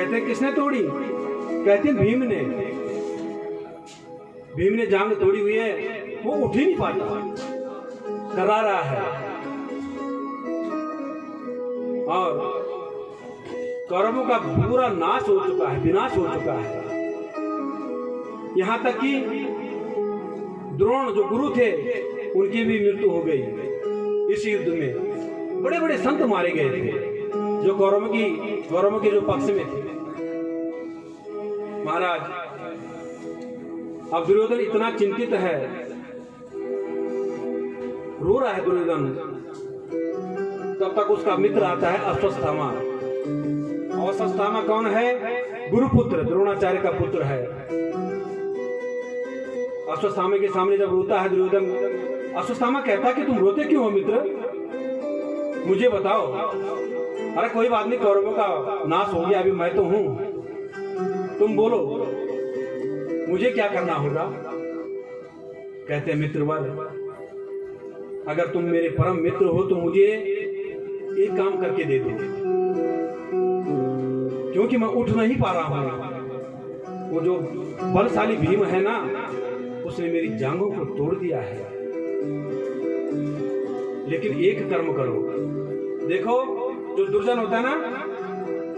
कहते किसने तोड़ी? कहते भीम ने। भीम ने जांग तोड़ी हुई है, वो उठ ही नहीं पाता, करा रहा है। और कौरवों का पूरा नाश हो चुका है, विनाश हो चुका है। यहां तक कि द्रोण जो गुरु थे उनकी भी मृत्यु हो गई इस युद्ध में। बड़े बड़े संत मारे गए थे जो कौरवों के जो पक्ष में थे। महाराज अब दुर्योधन इतना चिंतित है, रो रहा है दुर्योधन। तब तक उसका मित्र आता है अश्वत्थामा। अश्वत्थामा कौन है? गुरुपुत्र, द्रोणाचार्य का पुत्र है। अश्वत्थामा के सामने जब रोता है दुर्योधन, अश्वत्थामा कहता कि तुम रोते क्यों हो मित्र, मुझे बताओ। अरे कोई बात नहीं, कौरवों का नाश हो गया, अभी मैं तो हूं, तुम बोलो मुझे क्या करना होगा। कहते मित्रवर, अगर तुम मेरे परम मित्र हो तो मुझे एक काम करके दे दो, क्योंकि मैं उठ नहीं पा रहा हूं। वो जो बलशाली भीम है ना, उसने मेरी जांघों को तोड़ दिया है। लेकिन एक कर्म करो, देखो जो दुर्जन होता है ना,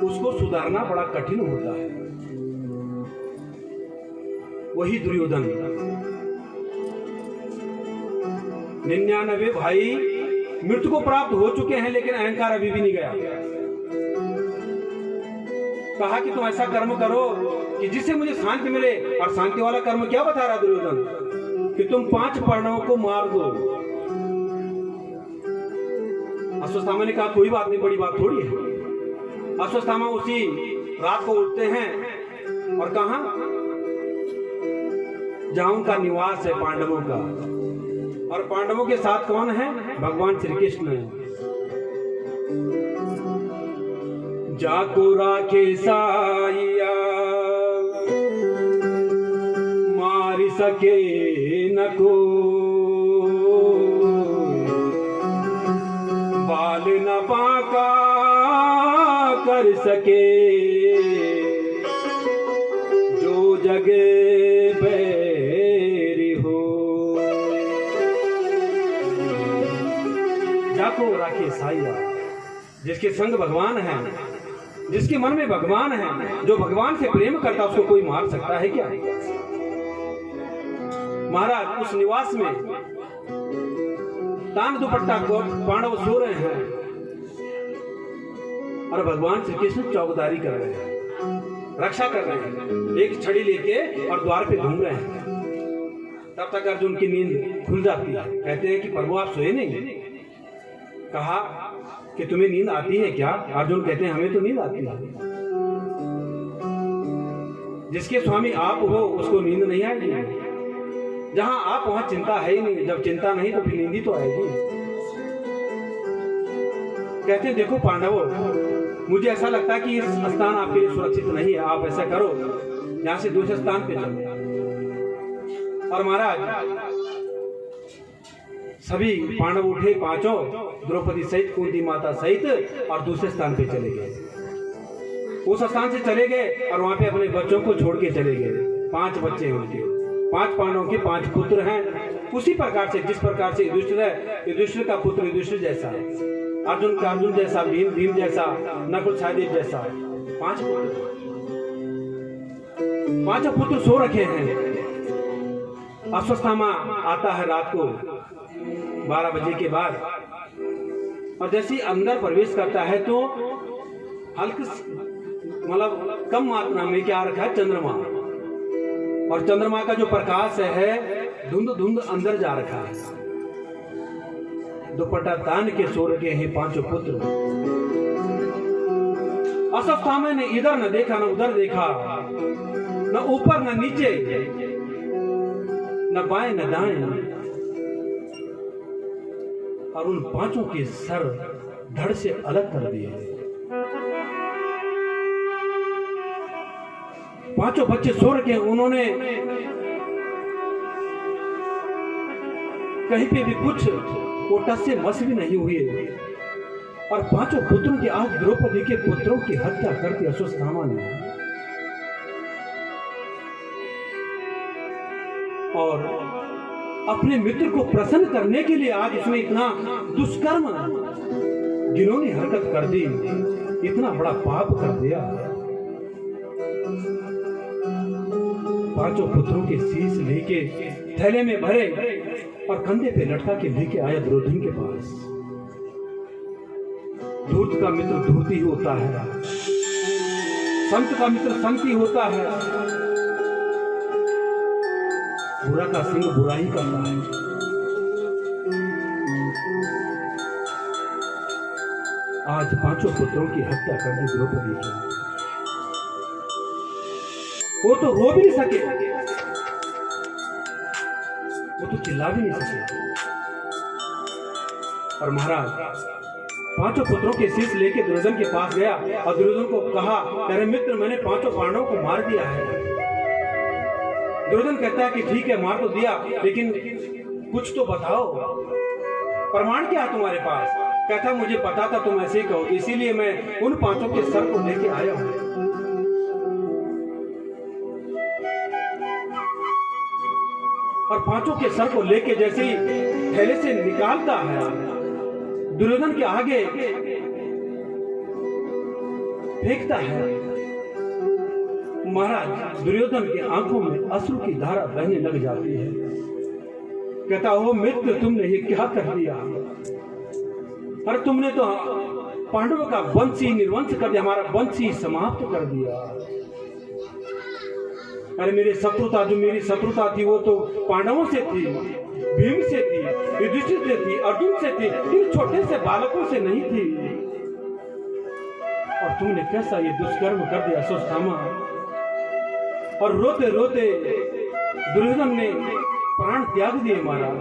उसको सुधारना बड़ा कठिन होता है। वही दुर्योधन 99 भाई मृत्यु को प्राप्त हो चुके हैं, लेकिन अहंकार अभी भी नहीं गया। कहा कि तुम ऐसा कर्म करो कि जिससे मुझे शांति मिले। और शांति वाला कर्म क्या बता रहा दुर्योधन? कि तुम 5 पांडवों को मार दो। अश्वत्थामा ने कहा कोई बात नहीं, बड़ी बात थोड़ी है। अश्वत्थामा उसी रात को उठते हैं और कहा जहां उनका निवास है पांडवों का। और पांडवों के साथ कौन है? भगवान श्री कृष्ण है। जाको राखे साइया मारी सके न को, बाल न बांका कर सके, जो जगे बैरी हो। जाको राखे साइया, जिसके संग भगवान है, जिसके मन में भगवान है, जो भगवान से प्रेम करता, उसको कोई मार सकता है क्या? महाराज उस निवास में तान दुपट्टा को पांडव सो रहे हैं और भगवान श्री कृष्ण चौकीदारी कर रहे हैं, रक्षा कर रहे हैं, एक छड़ी लेके और द्वार पे घूम रहे हैं। तब तक अर्जुन की नींद खुल जाती है। कहते हैं कि प्रभु आप सोए नहीं? कहा कि तुम्हें नींद आती है क्या? अर्जुन कहते हैं हमें तो नींद आती है। जिसके स्वामी आप हो उसको नींद नहीं आएगी। जहां आप वहां चिंता है ही नहीं, जब चिंता नहीं तो फिर नींद ही तो आएगी। कहते हैं देखो पांडवों, मुझे ऐसा लगता है कि ये स्थान आपके लिए सुरक्षित नहीं है। आप ऐसा करो, यहां से दूसरे स्थान पे चलो। और महाराज सभी पांडव उठे, पांचों, द्रौपदी सहित, कुंती माता सहित, और दूसरे स्थान पे चले गए। उस स्थान से चले गए और वहां पे अपने बच्चों को छोड़ के चले गए। 5 बच्चे हैं उनके, 5 पांडवों के 5 पुत्र हैं। उसी प्रकार से जिस प्रकार से युधिष्ठिर है, युधिष्ठिर का पुत्र युधिष्ठिर जैसा, अर्जुन का अर्जुन जैसा, भीम जैसा, नकुल सहदेव जैसा, 5 पुत्र। 5 पुत्र सो रखे हैं। अश्वत्थामा आता है रात को 12 बजे के बाद, और जैसे ही अंदर प्रवेश करता है तो हल्क मतलब कम मात्रा में क्या रखा है? चंद्रमा। और चंद्रमा का जो प्रकाश है धुंध अंदर जा रखा है। दुपट्टा तान के सो रखे हैं 5 पुत्र। अश्वत्थामा ने इधर न देखा, न उधर देखा, न ऊपर न नीचे, न बाएं न दाएं, और उन 5 के सर धड़ से अलग कर दिए। 5 बच्चे सो रखे, उन्होंने कहीं पे भी कुछ ओटस से मस भी नहीं हुए। और पांचों पुत्रों की आज द्रौपदी के पुत्रों की हत्या कर दी अश्वत्थामा ने। और अपने मित्र को प्रसन्न करने के लिए आज उसने इतना दुष्कर्म, घिनौनी हरकत कर दी, इतना बड़ा पाप कर दिया। पांचों पुत्रों के शीश लेके थैले में भरे और कंधे पे लटका के लेके आया दुर्योधन के पास। धूर्त का मित्र धूर्त ही होता है, संत का मित्र संत ही होता है, बुरा का सिंह बुरा ही करता है। आज पांचों पुत्रों की हत्या कर दी द्रौपदी की। वो तो रो भी नहीं सके, वो तो चिल्ला भी नहीं सके। और महाराज पांचों पुत्रों के शीश लेके दुर्योधन के पास गया और दुर्योधन को कहा, अरे मित्र, मैंने पांचों पांडवों को मार दिया है। दुर्योधन कहता है कि ठीक है, मार तो दिया, लेकिन कुछ तो बताओ, प्रमाण क्या है तुम्हारे पास? कहता, मुझे पता था तुम ऐसे ही कहोगे, इसीलिए मैं उन पांचों के सर को लेके आया हूं। और पांचों के सर को लेके जैसे ही थैले से निकालता है, दुर्योधन के आगे फेंकता है। महाराज दुर्योधन के आंखों में अश्रु की धारा बहने लग जाती है। कहता, हो मित्र, तुमने ये क्या कर दिया? अरे तुमने तो पांडवों का वंश ही निर्वंश कर दिया, हमारा वंश ही समाप्त कर दिया। अरे मेरी शत्रुता, जो मेरी शत्रुता थी वो तो पांडवों से थी, भीम से थी, युधिष्ठिर से थी, अर्जुन से थी, इन छोटे से बालकों से नहीं थी। और तुमने कैसा ये दुष्कर्म कर दिया अश्वत्थामा? और रोते रोते दुर्योधन ने प्राण त्याग दिए महाराज।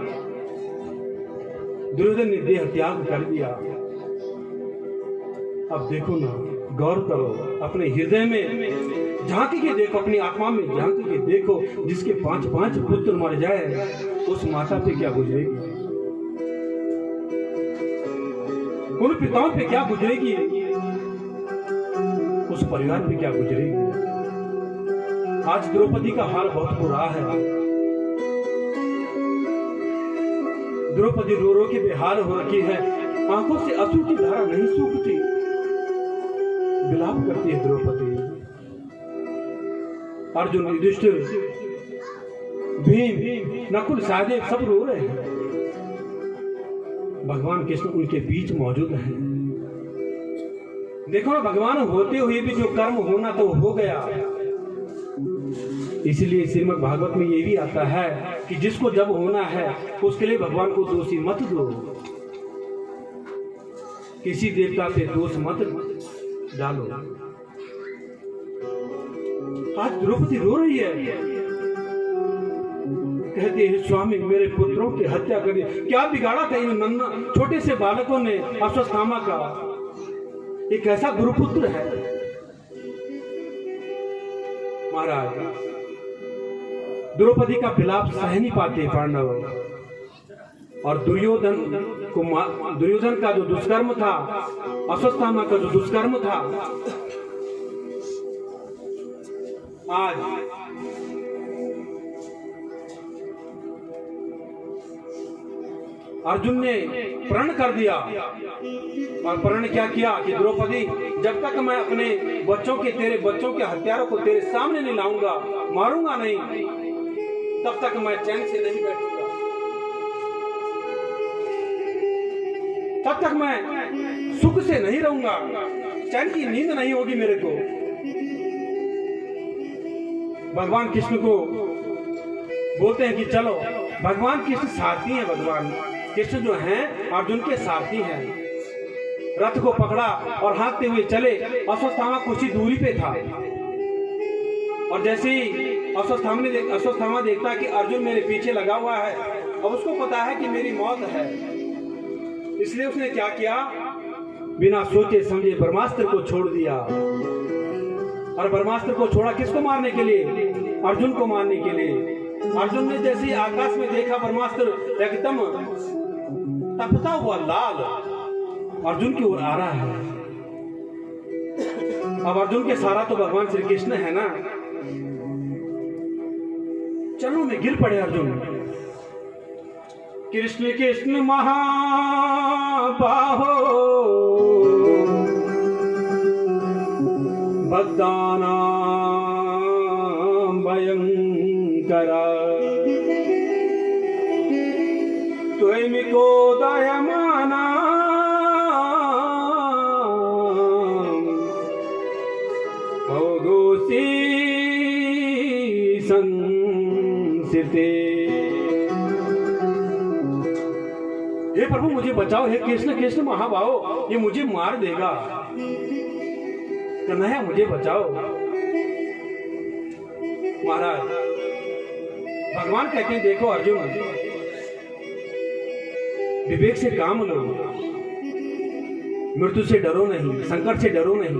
दुर्योधन ने देह त्याग कर दिया। अब देखो ना, गौर करो, अपने हृदय में झांक के देखो, अपनी आत्मा में झांक के देखो, जिसके 5-5 पुत्र मर जाए उस माता पे क्या गुजरेगी, उन पिताओं पे क्या गुजरेगी, उस परिवार पे क्या गुजरेगी। आज द्रौपदी का हाल बहुत बुरा है। द्रौपदी रो रो के बेहाल हो रखी है, आंखों से अश्रु की धारा नहीं सूखती, विलाप करती है द्रौपदी। अर्जुन, युधिष्ठिर, भीम, नकुल, सहदेव सब रो रहे हैं। भगवान कृष्ण उनके बीच मौजूद हैं। देखो ना, भगवान होते हुए भी जो कर्म होना तो हो गया। इसलिए श्रीमद् भागवत में ये भी आता है कि जिसको जब होना है उसके लिए भगवान को दोषी मत दो, किसी देवता पे दोष मत डालो। आज द्रौपदी रो रही है, कहती है, स्वामी मेरे पुत्रों की हत्या कर दी। क्या बिगाड़ा था इन नन्ना छोटे से बालकों ने अश्वत्थामा का? एक ऐसा गुरुपुत्र है। महाराज द्रौपदी का विलाप सह नहीं पाते पांडव। और दुर्योधन का जो दुष्कर्म था, अश्वत्थामा का जो दुष्कर्म था, आज अर्जुन ने प्रण कर दिया। और प्रण क्या किया कि द्रौपदी, जब तक मैं अपने बच्चों के, तेरे बच्चों के हत्यारों को तेरे सामने नहीं लाऊंगा, मारूंगा नहीं, तब तक मैं चैन से नहीं बैठूंगा, तब तक मैं सुख से नहीं रहूंगा, चैन की नींद नहीं होगी मेरे को। भगवान कृष्ण को बोलते हैं कि चलो, भगवान कृष्ण सारथी हैं। भगवान कृष्ण जो हैं अर्जुन के सारथी हैं। रथ को पकड़ा और हाँकते हुए चले। अश्वत्थामा कुछ ही दूरी पे था और जैसे ही अश्वत्थामा देखता कि अर्जुन मेरे पीछे लगा हुआ है, अब उसको पता है कि मेरी मौत है, इसलिए उसने क्या किया, बिना सोचे समझे ब्रह्मास्त्र को छोड़ दिया। और ब्रह्मास्त्र को छोड़ा किसको मारने के लिए? अर्जुन को मारने के लिए। अर्जुन ने जैसे ही आकाश में देखा ब्रह्मास्त्र एकदम तपता हुआ लाल, अर्जुन की ओर आ रहा है। अब अर्जुन के सारा तो भगवान श्री कृष्ण है ना। चरणों में गिर पड़े अर्जुन। कृष्ण कृष्ण महाबाहो भक्तानां भयंकरा त्वयिको दयमाना भवदोषी संसिते। हे प्रभु मुझे बचाओ, हे कृष्ण कृष्ण महाभाव, ये मुझे मार देगा, कन्हैया मुझे बचाओ। महाराज भगवान कहते हैं देखो अर्जुन, विवेक से काम लो, मृत्यु से डरो नहीं, संकट से डरो नहीं।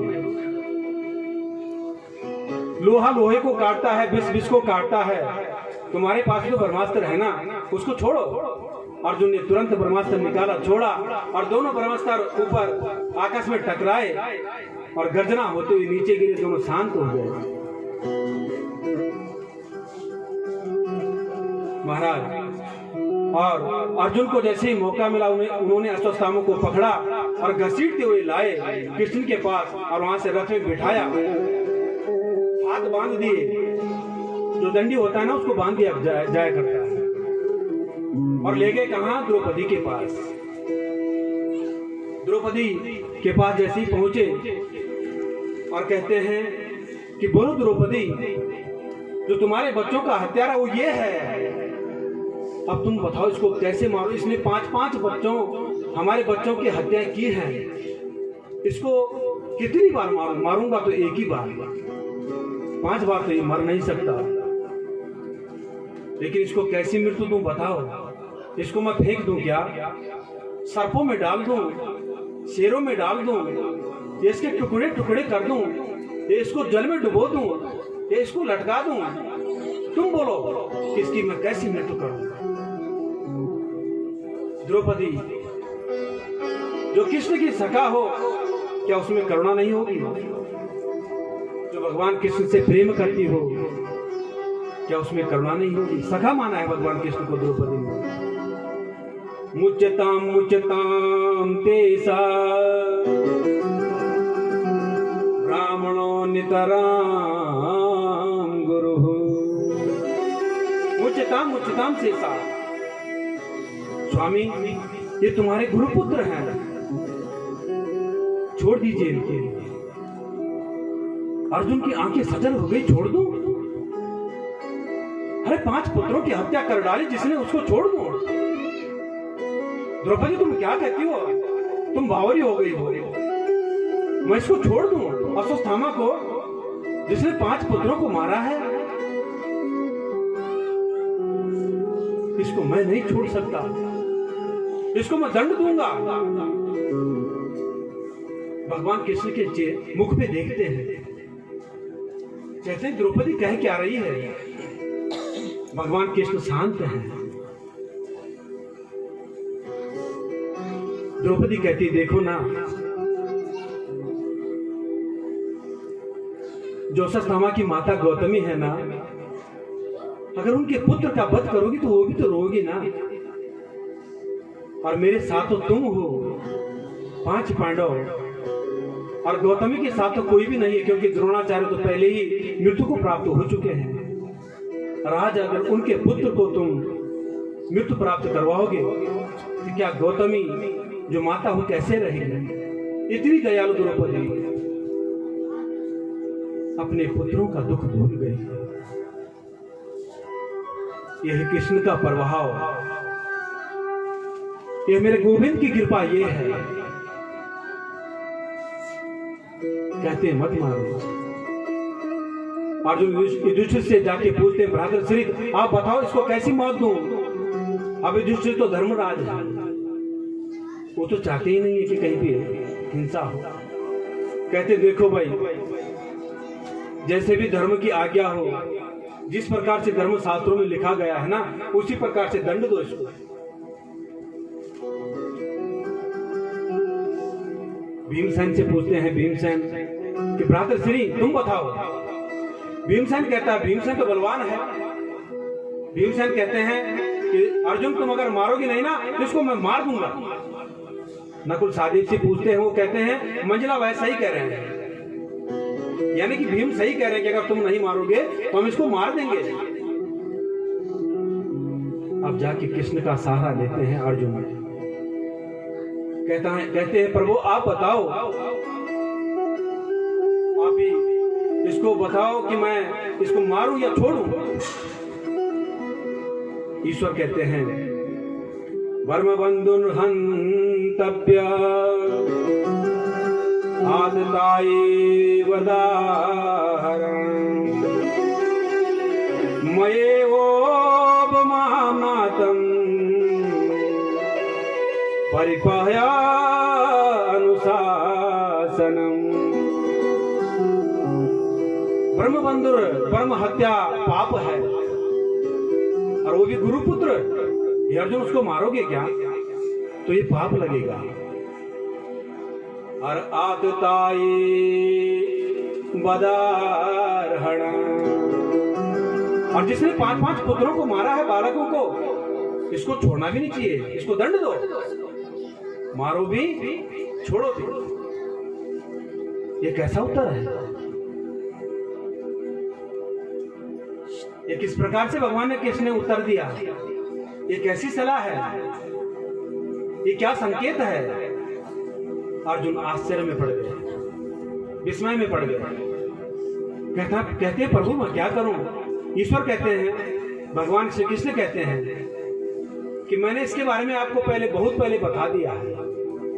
लोहा लोहे को काटता है, विष विष को काटता है। तुम्हारे पास जो ब्रह्मास्त्र है ना, उसको छोड़ो। अर्जुन ने तुरंत ब्रह्मास्त्र निकाला, छोड़ा, और दोनों ब्रह्मास्त्र ऊपर आकाश में टकराए और गर्जना होते हुए नीचे गिरे, दोनों शांत हो गए। महाराज और अर्जुन को जैसे ही मौका मिला उन्होंने अश्वत्थामा को पकड़ा और घसीटते हुए लाए कृष्ण के पास और वहां से रथ में बिठाया, हाथ बांध दिए। जो दंडी होता है ना उसको बांध दिया जाया करता है, और ले गए कहां? द्रौपदी के पास। द्रौपदी के पास जैसे ही पहुंचे और कहते हैं कि बोलो द्रौपदी, जो तुम्हारे बच्चों का हत्यारा वो ये है, अब तुम बताओ इसको कैसे मारो। इसने 5-5 बच्चों, हमारे बच्चों की हत्या की है, इसको कितनी बार मारूं? मारूंगा तो एक ही बार, 5 बार तो ये मर नहीं सकता, लेकिन इसको कैसी मृत्यु दूं बताओ। इसको मैं फेंक दूं क्या? सर्पों में डाल दूं, शेरों में डाल दूं, ये इसके टुकड़े टुकड़े कर दूं, ये इसको जल में डुबो दूं, ये इसको लटका दूं? तुम बोलो इसकी मैं कैसी मृत्यु करूं? द्रौपदी जो कृष्ण की सखा हो, क्या उसमें करुणा नहीं होगी? जो भगवान कृष्ण से प्रेम करती हो, क्या उसमें करुणा नहीं होगी? सखा माना है भगवान कृष्ण को द्रौपदी ने। मुच्यताम मुच्यताम तेसा ब्राह्मणो नितराम गुरु। मुच्यताम मुच्यताम तेसा, स्वामी ये तुम्हारे गुरुपुत्र हैं, छोड़ दीजिए इनके। अर्जुन की आंखें सजल हो गई, छोड़ दूं? अरे 5 पुत्रों की हत्या कर डाली जिसने, उसको छोड़ दूं? द्रौपदी तुम क्या कहती हो? तुम बावरी हो गई हो। मैं इसको छोड़ दूं? अश्वत्थामा को जिसने 5 पुत्रों को मारा है, इसको मैं नहीं छोड़ सकता, इसको मैं दंड दूंगा। भगवान कृष्ण के मुख पे देखते हैं, कहते हैं द्रौपदी कह क्या रही है? भगवान कृष्ण शांत हैं। द्रौपदी कहती देखो ना, जो अश्वत्थामा की माता गौतमी है ना, अगर उनके पुत्र का वध करोगी तो वो भी तो रोगी ना। और मेरे साथ तो तुम हो, 5 पांडव, और गौतमी के साथ तो कोई भी नहीं है, क्योंकि द्रोणाचार्य तो पहले ही मृत्यु को प्राप्त हो चुके हैं। राज अगर उनके पुत्र को तुम मृत्यु प्राप्त करवाओगे तो क्या गौतमी जो माता हो कैसे रहेगी? इतनी दयालु द्रौपदी अपने पुत्रों का दुख भूल गई। यह कृष्ण का प्रभाव, यह मेरे गोविंद की कृपा ये है। कहते हैं मत मारो। अर्जुन युधिष्ठिर से जाके पूछते हैं भ्रातृश्री आप बताओ इसको कैसी मौत दूं? अब युधिष्ठिर तो धर्मराज है, वो तो चाहते ही नहीं है कि कहीं भी हिंसा हो। कहते देखो भाई, जैसे भी धर्म की आज्ञा हो, जिस प्रकार से धर्म शास्त्रों में लिखा गया है ना, उसी प्रकार से दंड दो इसको। भीमसेन से पूछते हैं भीमसेन कि भ्रातर श्री तुम बताओ। भीमसेन कहता है, भीमसेन तो बलवान है। भीमसेन कहते हैं कि अर्जुन तुम अगर मारोगे नहीं ना तो इसको मैं मार दूंगा। नकुल सहदेव से पूछते हैं, वो कहते हैं मंजिला वैसा ही कह रहे हैं, यानी कि भीम सही कह रहे हैं कि अगर तुम नहीं मारोगे तो हम इसको मार देंगे। अब जाके कृष्ण का सहारा लेते हैं अर्जुन। कहते हैं प्रभु आप बताओ, आप ही इसको बताओ कि मैं इसको मारूं या छोड़ूं। ईश्वर कहते हैं वर्म बंधुन हंतव्य आदताये वदाहरण मयेवोपमानातं परिपहया अनुशासनम। ब्रह्मबंधुर ब्रह्म हत्या पाप है, और वो भी गुरुपुत्र। ये अर्जुन उसको मारोगे क्या तो ये पाप लगेगा। और आतताई बदारहण, और जिसने 5-5 पुत्रों को मारा है, बालकों को, इसको छोड़ना भी नहीं चाहिए, इसको दंड दो। मारो भी छोड़ो भी। ये कैसा उत्तर है? ये किस प्रकार से भगवान ने कृष्ण ने उत्तर दिया? ये कैसी सलाह है? ये क्या संकेत है? अर्जुन आश्चर्य में पड़ गए, विस्मय में पड़ गए। कहते हैं प्रभु मैं क्या करूं? ईश्वर कहते हैं, भगवान श्री कृष्ण कहते हैं कि मैंने इसके बारे में आपको बहुत पहले बता दिया है।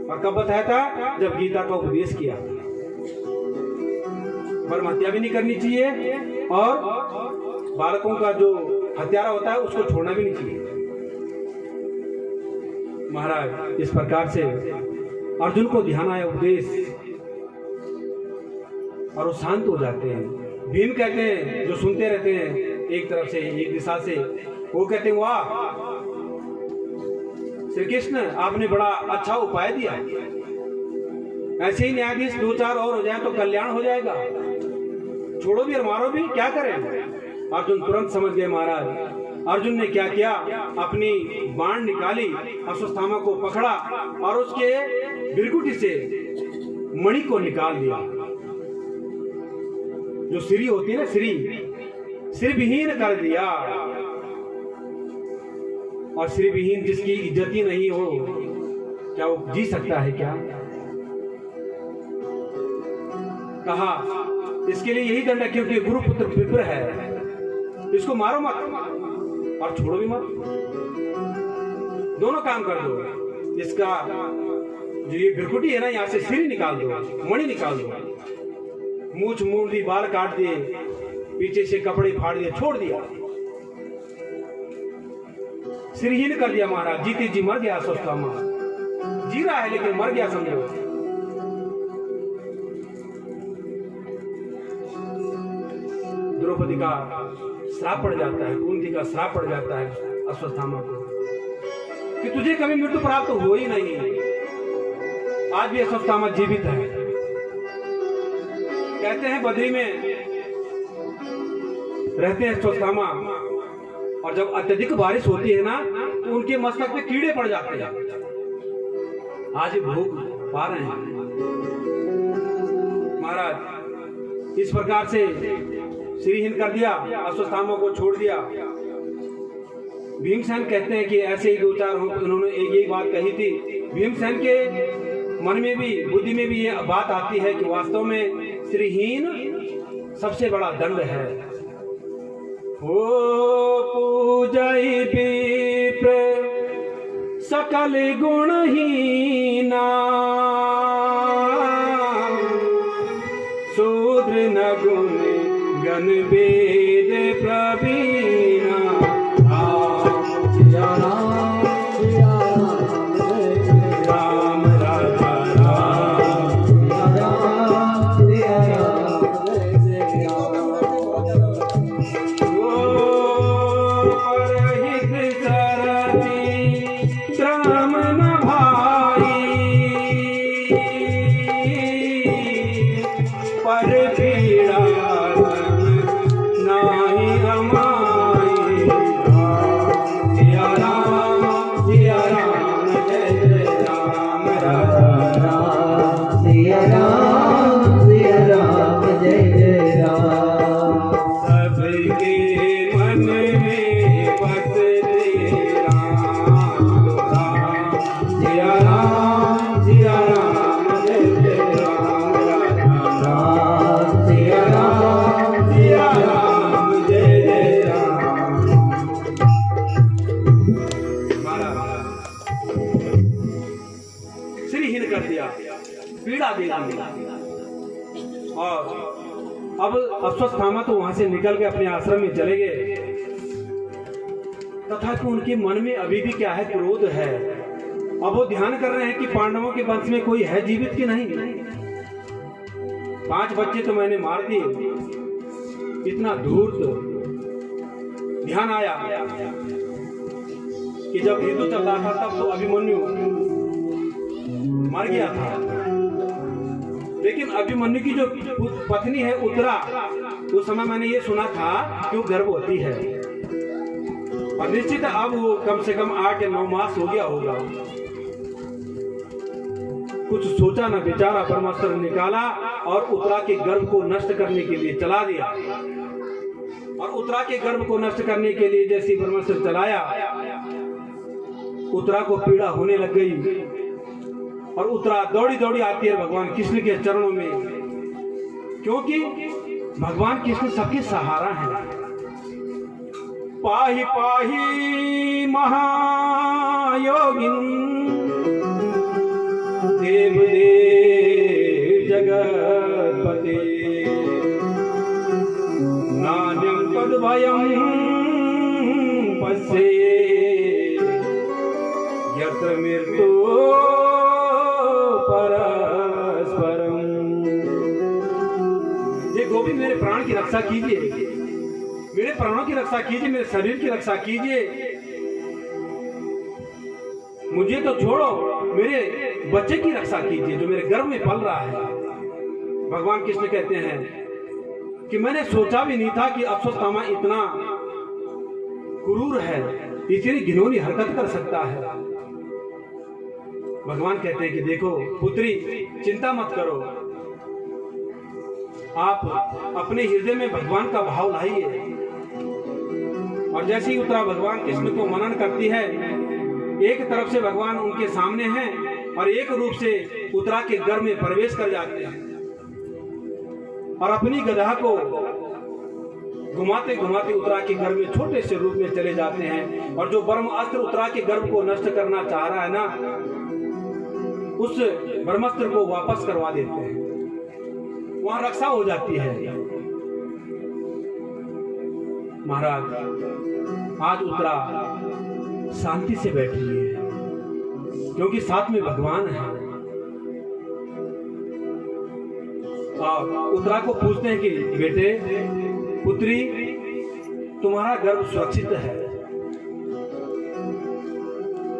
और कब बताया था? जब गीता का उपदेश किया। ब्रह्म हत्या भी नहीं करनी चाहिए, और बालकों का जो हत्यारा होता है उसको छोड़ना भी नहीं चाहिए। महाराज इस प्रकार से अर्जुन को ध्यान आया उपदेश, और वो शांत हो जाते हैं। भीम कहते हैं, जो सुनते रहते हैं एक तरफ से एक दिशा से, वो कहते हैं वाह श्री कृष्ण आपने बड़ा अच्छा उपाय दिया। ऐसे ही न्यायाधीश 2-4 और हो जाए तो कल्याण हो जाएगा। छोड़ो भी और मारो भी, क्या करें? अर्जुन तुरंत समझ गए महाराज। अर्जुन ने क्या किया? अपनी बाण निकाली, अश्वत्थामा को पकड़ा और उसके बिरकुटी से मणि को निकाल दिया। जो सिरी होती है ना, सिर विहीन कर दिया। और सिर विहीन जिसकी इज्जत ही नहीं हो, क्या वो जी सकता है क्या? कहा इसके लिए यही दंड है, क्योंकि गुरुपुत्र विप्र है, इसको मारो मत और छोड़ो भी मत। दोनों काम कर दो। इसका जो ये बिरकुटी है ना, यहाँ से सिर निकाल दो, मणि निकाल दो, मूछ मूड़ दी, बाल काट दिए, पीछे से कपड़े फाड़ दिए, छोड़ दिया, सिरहीन कर दिया। महाराज जीते जी मर गया। अश्वत्थामा जी रहा है लेकिन मर गया समझो। द्रौपदी का श्राप पड़ जाता है, कुंती का श्राप पड़ जाता है अश्वत्थामा को कि तुझे कभी मृत्यु प्राप्त हो ही नहीं। आज भी अश्वत्थामा जीवित है। कहते हैं बद्री में रहते हैं अश्वत्थामा, और जब अत्यधिक बारिश होती है ना तो उनके मस्तक पे कीड़े पड़ जाते हैं। आज भूख पा रहे हैं महाराज। इस प्रकार से श्रीहीन कर दिया, अश्वत्थामा को छोड़ दिया। भीमसेन कहते हैं कि ऐसे ही 2-4 उन्होंने एक बात कही थी। भीमसेन के मन में भी, बुद्धि में भी ये बात आती है कि वास्तव में श्रीहीन सबसे बड़ा दंड है। ओ पूजई विप्र सकल गुणहीना, शूद्र न गुण गण वेद प्रवीणा। राम राजा लगी। और अब अश्वत्थामा तो वहां से निकल के अपने आश्रम में चले गए, तथापि उनके मन में अभी भी क्या है, क्रोध है। अब वो ध्यान कर रहे हैं कि पांडवों के वंश में कोई है जीवित कि नहीं। 5 बच्चे तो मैंने मार दिए, इतना धूर्त। ध्यान आया कि जब युद्ध चल रहा था तब तो अभिमन्यु मर गया था, लेकिन अभिमन्यु की जो पत्नी है उत्तरा, उस समय मैंने ये सुना था कि वो गर्भवती है, और निश्चित अब वो कम से कम 8 या 9 मास हो गया होगा। कुछ सोचा न विचारा, ब्रह्मास्त्र निकाला और उत्तरा के गर्भ को नष्ट करने के लिए चला दिया। और उत्तरा के गर्भ को नष्ट करने के लिए जैसे ब्रह्मास्त्र चलाया, उत्तरा को पीड़ा होने लग गई और उत्तरा दौड़ी दौड़ी आती है भगवान कृष्ण के चरणों में, क्योंकि भगवान कृष्ण सबके सहारा है। पाहि पाहि महायोगिन देव देव जगतपते, नान्यं तद्भयं पश्ये यत्र मृत्यु परस्परम। ये गोविंद मेरे प्राण की रक्षा कीजिए, मेरे प्राणों की रक्षा कीजिए, मेरे शरीर की रक्षा कीजिए। मुझे तो छोड़ो, मेरे बच्चे की रक्षा कीजिए जो मेरे गर्भ में पल रहा है। भगवान कृष्ण कहते हैं कि मैंने सोचा भी नहीं था कि अश्वत्थामा इतना क्रूर है, इतनी घिनौनी हरकत कर सकता है। भगवान कहते हैं कि देखो पुत्री, चिंता मत करो, आप अपने हृदय में भगवान का भाव लाइए। और जैसे ही उत्तरा भगवान कृष्ण को मनन करती है, एक तरफ से भगवान उनके सामने हैं और एक रूप से उत्तरा के गर्भ में प्रवेश कर जाते हैं और अपनी गदा को घुमाते घुमाते उत्तरा के गर्भ में छोटे से रूप में चले जाते हैं। और जो ब्रह्मास्त्र उत्तरा के गर्भ को नष्ट करना चाह रहा है ना, उस ब्रह्मास्त्र को वापस करवा देते हैं, वहां रक्षा हो जाती है। महाराज, आज उत्तरा शांति से बैठी हुई है, क्योंकि साथ में भगवान है। और उत्तरा को पूछते हैं कि बेटे, पुत्री, तुम्हारा गर्भ सुरक्षित है।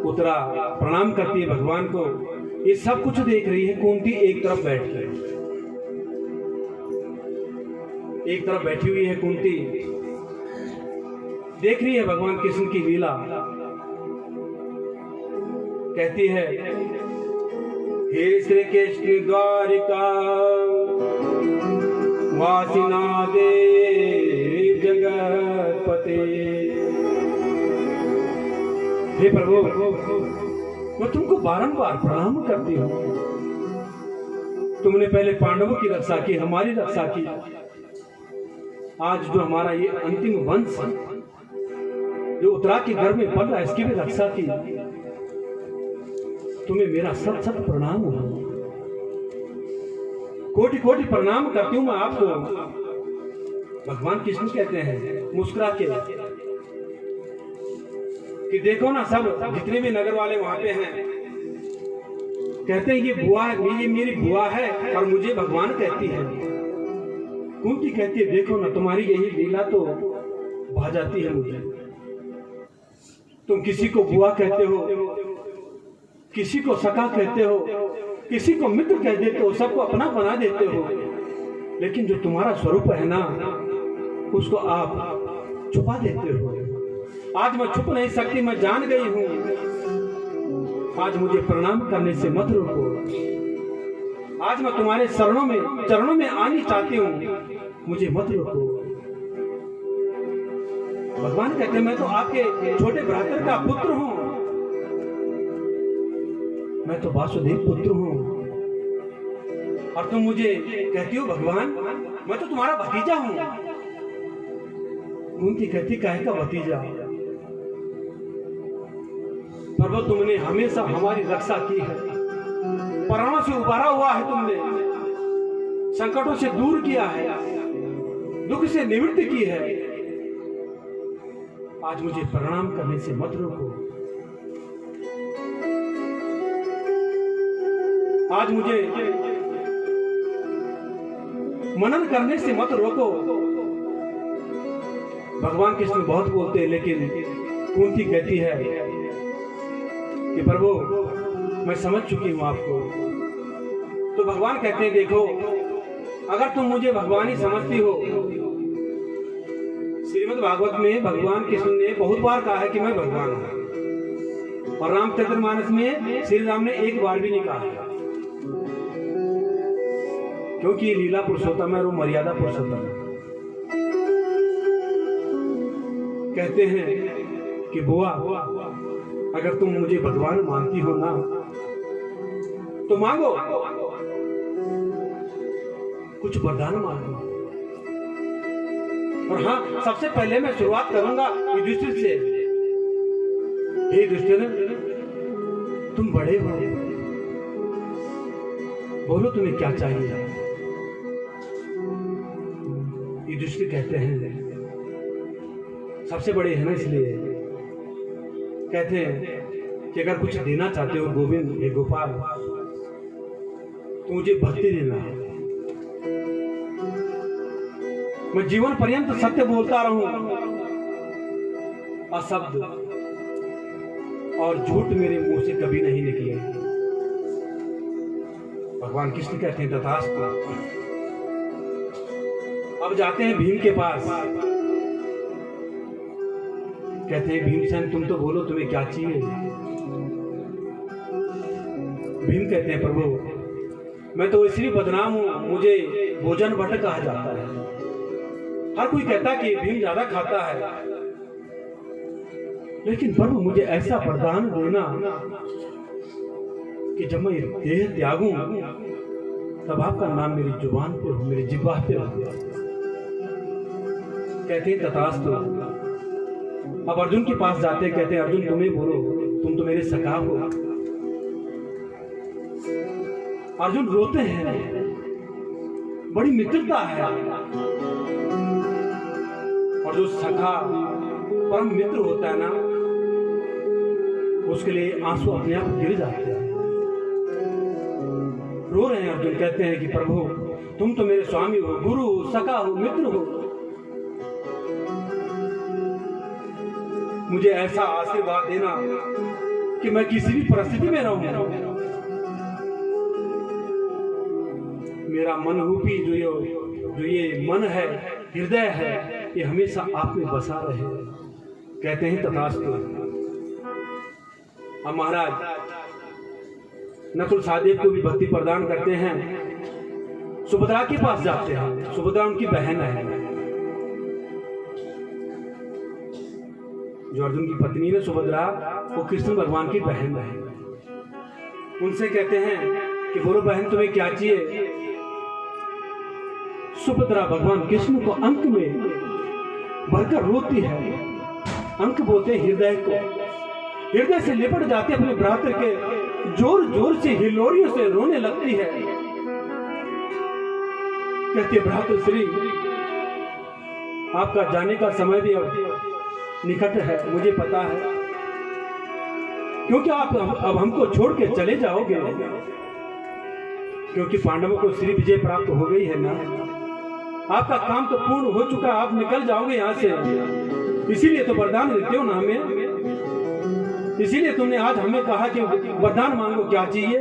उत्तरा प्रणाम करती है भगवान को। ये सब कुछ देख रही है कुंती, एक तरफ बैठ गई, एक तरफ बैठी हुई है कुंती, देख रही है भगवान कृष्ण की लीला। कहती है, हे श्री कृष्ण द्वारिका वासिना देव जगतपते। हे प्रभु, मैं तुमको बारंबार प्रणाम करती हूँ। तुमने पहले पांडवों की रक्षा की, हमारी रक्षा की। आज जो हमारा ये अंतिम वंश जो उत्तरा के घर में पल रहा है, इसकी भी रक्षा की। तुम्हें मेरा सत सत प्रणाम हो, कोटि कोटि प्रणाम करती हूं मैं आपको। भगवान कृष्ण कहते हैं मुस्कुरा के कि देखो ना, सब जितने भी नगर वाले वहां पे हैं कहते हैं ये बुआ है, ये मेरी बुआ है, और मुझे भगवान कहती है। कुंती कहती है देखो ना, तुम्हारी यही लीला तो भा जाती है मुझे। तुम किसी को बुआ कहते हो, किसी को सखा कहते हो, किसी को मित्र कह देते हो, सबको अपना बना देते हो, लेकिन जो तुम्हारा स्वरूप है ना, उसको आप छुपा देते हो। आज मैं छुप नहीं सकती, मैं जान गई हूं। आज मुझे प्रणाम करने से मत रोको। आज मैं तुम्हारे चरणों में आनी चाहती हूँ, मुझे मत रोको। भगवान कहते हैं मैं तो आपके छोटे भ्रातर का पुत्र हूँ, मैं तो वासुदेव पुत्र हूँ, और तुम मुझे कहती हो भगवान, मैं तो तुम्हारा भतीजा हूँ। कुंती कहती काहे का भतीजा? प्रभु, तुमने हमेशा हमारी रक्षा की है, प्राणों से उबारा हुआ है तुमने। संकटों से दूर किया है, दुख से निवृत्ति की है। आज मुझे प्रणाम करने से मत रोको, आज मुझे मनन करने से मत रोको। भगवान कृष्ण बहुत बोलते हैं, लेकिन कुंती कहती है कि प्रभु मैं समझ चुकी हूं आपको। तो भगवान कहते हैं देखो, अगर तुम मुझे भगवान ही समझती हो, श्रीमद् भागवत में भगवान कृष्ण ने बहुत बार कहा है कि मैं भगवान हूं, और रामचरितमानस में श्री राम ने एक बार भी नहीं कहा, क्योंकि ये लीला पुरुषोत्तम है और वो मर्यादा पुरुषोत्तम है। कहते हैं कि बुआ, अगर तुम मुझे भगवान मानती हो ना, तो मांगो, कुछ वरदान मांगो। और हाँ, सबसे पहले मैं शुरुआत करूंगा युधिष्ठिर से। हे युधिष्ठिर, तुम बड़े हो, बोलो तुम्हें क्या चाहिए। युधिष्ठिर कहते हैं, सबसे बड़े हैं ना, इसलिए कहते हैं कि अगर कुछ देना चाहते हो गोविंद, हे गोपाल, तो मुझे भक्ति देना है। मैं जीवन पर्यंत सत्य बोलता रहूं, अशब्द और झूठ मेरे मुंह से कभी नहीं निकले। भगवान कृष्ण कहते हैं तथास्तु। अब जाते हैं भीम के पास, कहते हैं भीमसेन तुम तो बोलो तुम्हें क्या चाहिए। भीम कहते हैं प्रभु मैं तो इसलिए बदनाम हूं, मुझे भोजन भट्ट कहा जाता है। हर कोई कहता है कि भीम ज्यादा खाता है, लेकिन प्रभु मुझे ऐसा वरदान देना कि जब मैं देह त्यागूं तब आपका नाम मेरी जुबान पे हो, मेरी जिह्वा पे हो। कहते हैं तथास्तु। अब अर्जुन के पास जाते, कहते हैं अर्जुन तुम्हें बोलो, तुम तो मेरे सखा हो। अर्जुन रोते हैं, बड़ी मित्रता है, और जो सखा परम मित्र होता है ना, उसके लिए आंसू अपने आप गिर जाते हैं। रो रहे हैं अर्जुन, कहते हैं कि प्रभु तुम तो मेरे स्वामी हो, गुरु हो, सखा हो, मित्र हो, मुझे ऐसा आशीर्वाद देना कि मैं किसी भी परिस्थिति में रहूं, मेरा मन रूपी जो ये मन है, हृदय है, ये हमेशा आप में बसा रहे। कहते हैं तथास्तु। अब महाराज नकुल सहदेव को भी भक्ति प्रदान करते हैं, सुभद्रा के पास जाते हैं। सुभद्रा उनकी बहन है, जो अर्जुन की पत्नी है सुभद्रा, वो कृष्ण भगवान की बहन है। उनसे कहते हैं कि बोलो बहन तुम्हें क्या चाहिए। सुभद्रा भगवान कृष्ण को अंक में भरकर रोती है। अंक बोलते हृदय को, हृदय से लिपट जाते अपने भ्रातृ के, जोर जोर से हिलोरियों से रोने लगती है। कहती है भ्रातृ श्री, आपका जाने का समय भी अब निकट है, मुझे पता है, क्योंकि आप अब हमको छोड़ के चले जाओगे, क्योंकि पांडवों को श्री विजय प्राप्त हो गई है ना, आपका काम तो पूर्ण हो चुका, आप निकल जाओगे यहाँ से। इसीलिए तो वरदान देते हो ना हमें, इसीलिए तुमने आज हमें कहा कि वरदान मांगो, क्या चाहिए।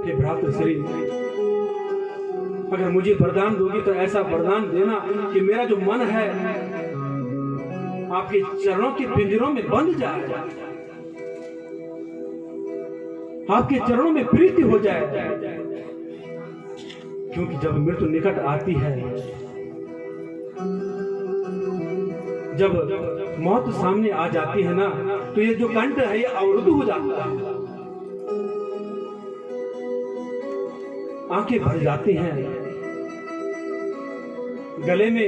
हे भ्रातृश्री, अगर मुझे वरदान दोगी तो ऐसा वरदान देना कि मेरा जो मन है आपके चरणों के पिंजरों में बंध जाए, आपके चरणों में प्रीति हो जाए। क्योंकि जब मृत्यु निकट आती है, जब मौत सामने आ जाती है ना, तो ये जो कंठ है ये अवरुद्ध हो जाता है, आंखें भर जाती हैं, गले में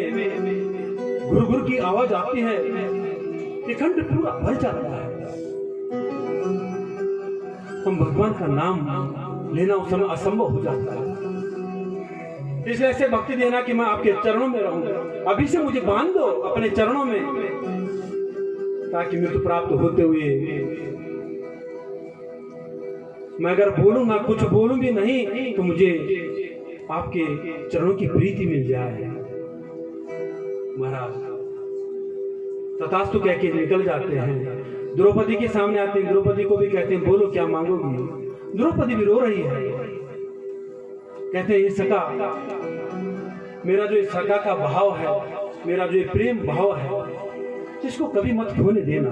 घुर-घुर की आवाज आती है, ये कंठ पूरा भर जाता है। हम भगवान का नाम लेना उस समय असंभव हो जाता है। इसलिए ऐसे भक्ति देना कि मैं आपके चरणों में रहूं, अभी से मुझे बांध दो अपने चरणों में, ताकि मृत्यु प्राप्त होते हुए मैं अगर बोलूंगा, कुछ बोलूं भी नहीं, तो मुझे आपके चरणों की प्रीति मिल जाए। महाराज तथास्तु कह के निकल जाते हैं। द्रौपदी के सामने आते हैं, द्रौपदी को भी कहते हैं बोलो क्या मांगोगी। द्रौपदी भी रो रही है, कहते हैं ये सखा, मेरा जो सखा का भाव है, मेरा जो प्रेम भाव है, इसको कभी मत खोने देना।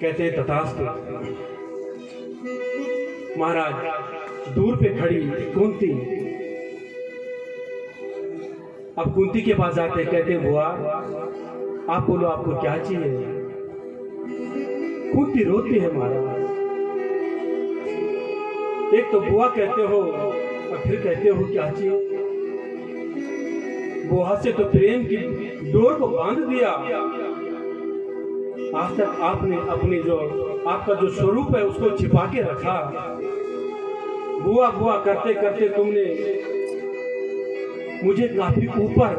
कहते हैं तथास्तु। महाराज दूर पे खड़ी कुंती, अब कुंती के पास जाते हैं, कहते हैं बुआ आप बोलो आपको क्या चाहिए। कुंती रोती है महाराज, एक तो बुआ कहते हो और फिर कहते हो क्या चाहिए। बुआ से तो प्रेम की डोर को बांध दिया। आज तक आपने अपनी जो आपका जो स्वरूप है उसको छिपा के रखा। बुआ बुआ करते करते तुमने मुझे काफी ऊपर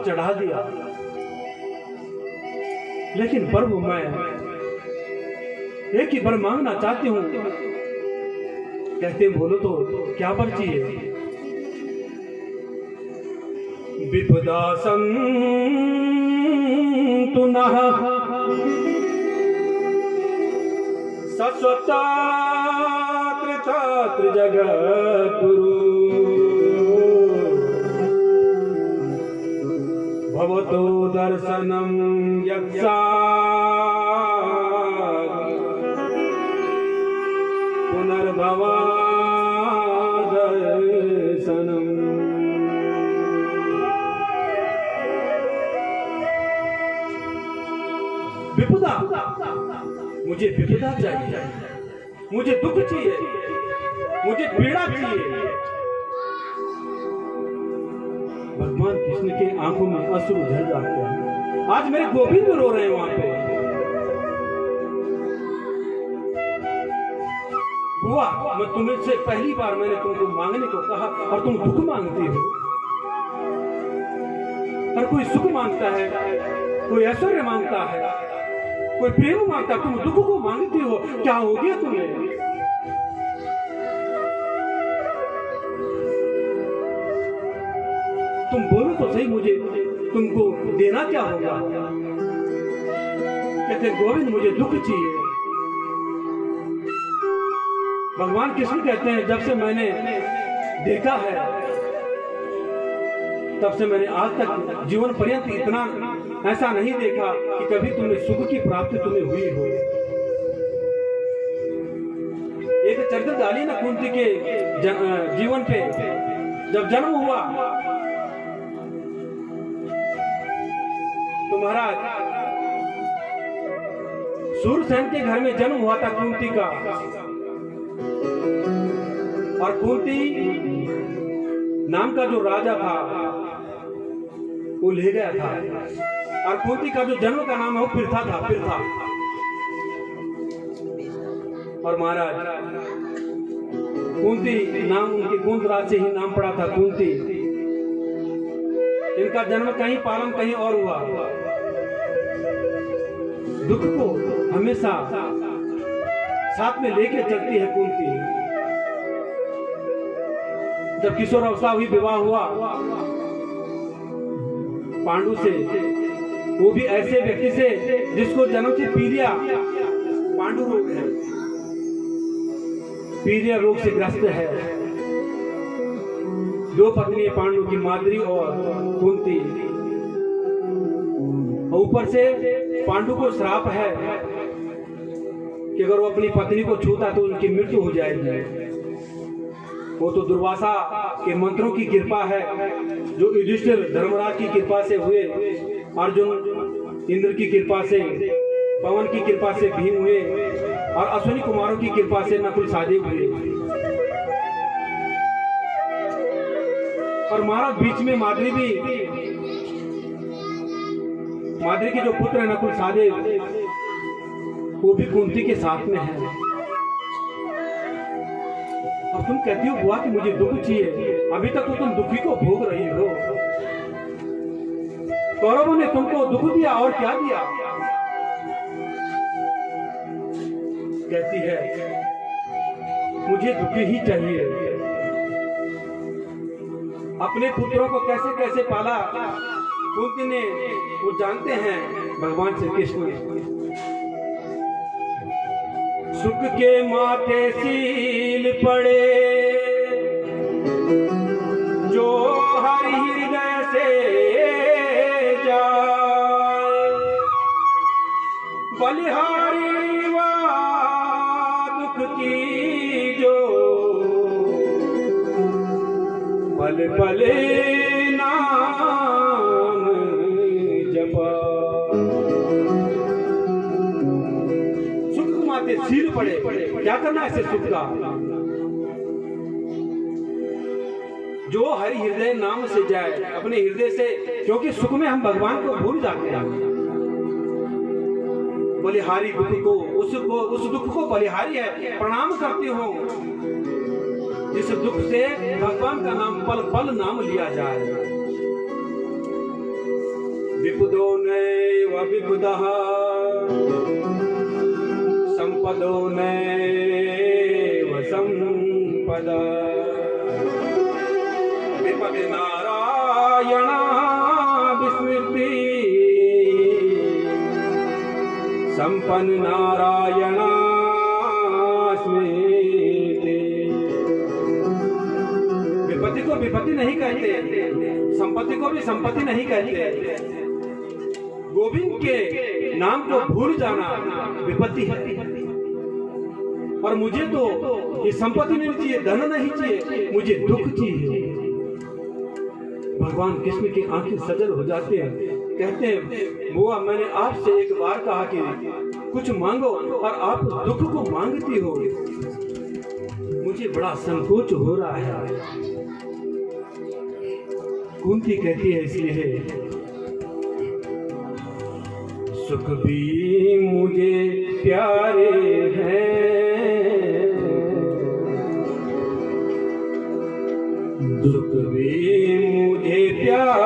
चढ़ा दिया, लेकिन प्रभु मैं एक ही वर मांगना चाहती हूँ। कहते हैं बोलो तो क्या वर चाहिए। विपदा संतु नः सस्वता त्रितात्र जगद्गुरु भवतो दर्शनं यक्षात् पुनर्भवादर्शनम्। विपदा, मुझे विपदा चाहिए, मुझे दुख चाहिए, मुझे पीड़ा चाहिए। भगवान कृष्ण के आंखों में अश्रु झल जाते हैं। आज मेरे गोविंद रो रहे हैं वहां पे। बुआ मैं तुम्हें से पहली बार मैंने तुमको मांगने को कहा और तुम दुख मांगती हो। हर कोई सुख मांगता है, कोई ऐश्वर्य मांगता है, कोई प्रेम मांगता, तुम दुख को मांगती हो। क्या हो गया तुम्हें। तुम बोलो तो सही, मुझे तुमको देना क्या होगा। कहते गोविंद मुझे दुख चाहिए। भगवान कृष्ण कहते हैं जब से मैंने देखा है तब से मैंने आज तक जीवन पर्यंत इतना ऐसा नहीं देखा कि कभी तुमने सुख की प्राप्ति तुम्हें हुई हो। एक चरित्र डाली ना कुंती के जीवन पे, जब जन्म हुआ तो महाराज सूरसेन के घर में जन्म हुआ था कुंती का, और कुंती नाम का जो राजा था वो ले गया था, और कुंती का जो जन्म का नाम है वो पृथा था, पृथा। और महाराज कुंती नाम उनके कुंत राज से ही नाम पड़ा था कुंती। इनका जन्म कहीं पालन कहीं और हुआ। दुख को हमेशा साथ में लेके चलती है कुंती। जब किशोर अवस्था हुई, विवाह हुआ पांडु से, वो भी ऐसे व्यक्ति से जिसको जन्म से पीलिया पांडु रोग है, पीलिया रोग से ग्रस्त है। दो पत्नी पांडु की, माद्री और कुंती। ऊपर से पांडु को श्राप है कि अगर वो अपनी पत्नी को छूता तो उनकी मृत्यु हो जाएगी। वो तो दुर्वासा के मंत्रों की कृपा है, जो युधिष्ठिर धर्मराज की कृपा से हुए, अर्जुन इंद्र की कृपा से, पवन की कृपा से भीम हुए, और अश्विनी कुमारों की कृपा से नकुल सहदेव हुए। और महाराज बीच में माद्री के जो पुत्र है नकुल सहदेव, वो भी कुंती के साथ में है। और तुम कहती हो बुआ कि मुझे दुख चाहिए। अभी तक तो तुम दुखी को भोग रही हो। कौरवों ने तुमको दुख दिया और क्या दिया? कहती है मुझे दुखी ही चाहिए। अपने पुत्रों को कैसे कैसे पाला कुंती ने, वो जानते हैं भगवान श्री कृष्ण। सुख के माथे सील पड़े जो हरि हृदय से जाए, बलिहारी वा दुख की जो पल पल नाम जपा। सुख माते सील पड़े, क्या करना ऐसे सुख का? जो हरि हृदय नाम से जाए, अपने हृदय से, क्योंकि सुख में हम भगवान को भूल जाते हैं। बलिहारी दुख को, उस दुख को बलिहारी है, प्रणाम करती हूँ जिस दुख से भगवान का नाम पल पल नाम लिया जाए। विपुदो नैव विपुदः संपदो नैव संपदा, विपदि नारायण विस्मृति संपन्न नारायण स्मृति। विपत्ति को विपत्ति नहीं कहते, संपत्ति को भी संपत्ति नहीं कहते। गोविंद के नाम को भूल जाना विपत्ति है। और मुझे तो ये संपत्ति नहीं चाहिए, धन नहीं चाहिए, मुझे दुख चाहिए। भगवान कृष्ण की आंखें सजल हो जाते हैं, कहते हैं बुआ मैंने आपसे एक बार कहा कि कुछ मांगो और आप दुख को मांगती हो, मुझे बड़ा संकोच हो रहा है। कुंती कहती है इसलिए सुख भी मुझे प्यारे हैं, सुख भी मुझे प्यारे